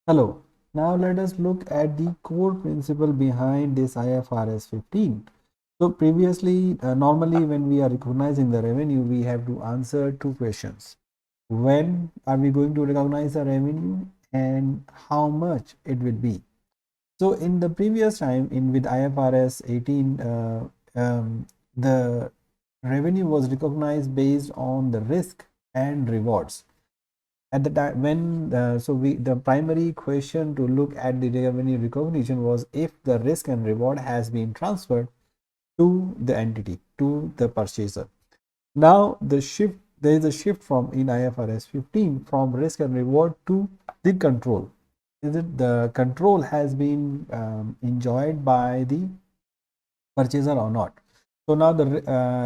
Hello. Now let us look at the core principle behind this IFRS 15. So previously, normally when we are recognizing the revenue, we have to answer two questions. When are we going to recognize the revenue and how much it will be? So in the previous time in with IFRS 18, the revenue was recognized based on the risk and rewards at the time when the primary question to look at the revenue recognition was if the risk and reward has been transferred to the entity, to the purchaser. Now there is a shift from in IFRS 15 from risk and reward to the control. Is it the control has been enjoyed by the purchaser or not? So now the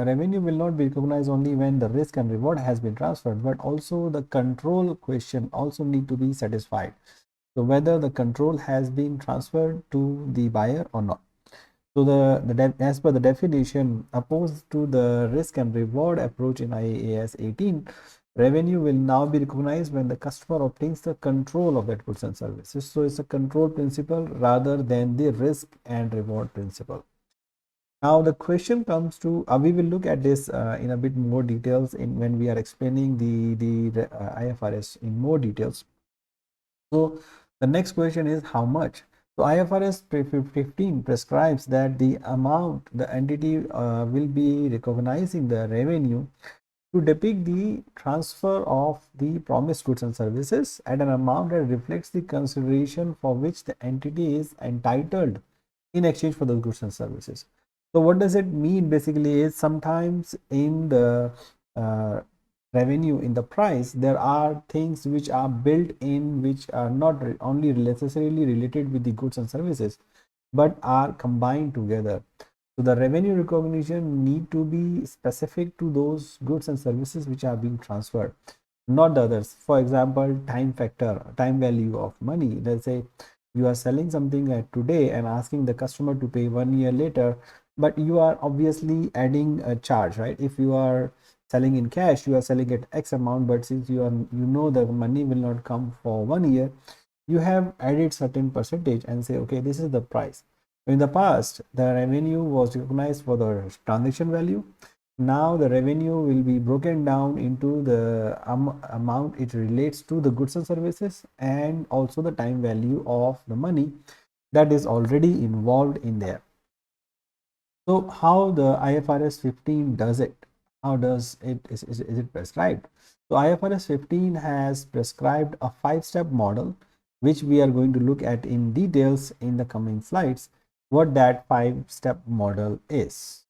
revenue will not be recognized only when the risk and reward has been transferred, but also the control question also need to be satisfied. So whether the control has been transferred to the buyer or not. So as per the definition, opposed to the risk and reward approach in IAS 18, revenue will now be recognized when the customer obtains the control of that goods and services. So it's a control principle rather than the risk and reward principle. Now the question comes to we will look at this in a bit more details in when we are explaining the IFRS in more details. So the next question is how much. So IFRS 15 prescribes that the amount the entity will be recognizing the revenue to depict the transfer of the promised goods and services at an amount that reflects the consideration for which the entity is entitled in exchange for those goods and services. So what does it mean basically is sometimes in the uh, revenue in the price, there are things which are built in which are not only necessarily related with the goods and services, but are combined together. So the revenue recognition need to be specific to those goods and services which are being transferred, not the others. For example, time factor, time value of money. Let's say you are selling something at today and asking the customer to pay 1 year later, but you are obviously adding a charge, right? If you are selling in cash, you are selling at X amount, but since you know the money will not come for 1 year, you have added certain percentage and say, okay, this is the price. In the past, the revenue was recognized for the transaction value. Now the revenue will be broken down into the amount it relates to the goods and services and also the time value of the money that is already involved in there. So how the IFRS 15 does it? How does is it prescribed? So IFRS 15 has prescribed a 5-step model, which we are going to look at in details in the coming slides, what that 5-step model is.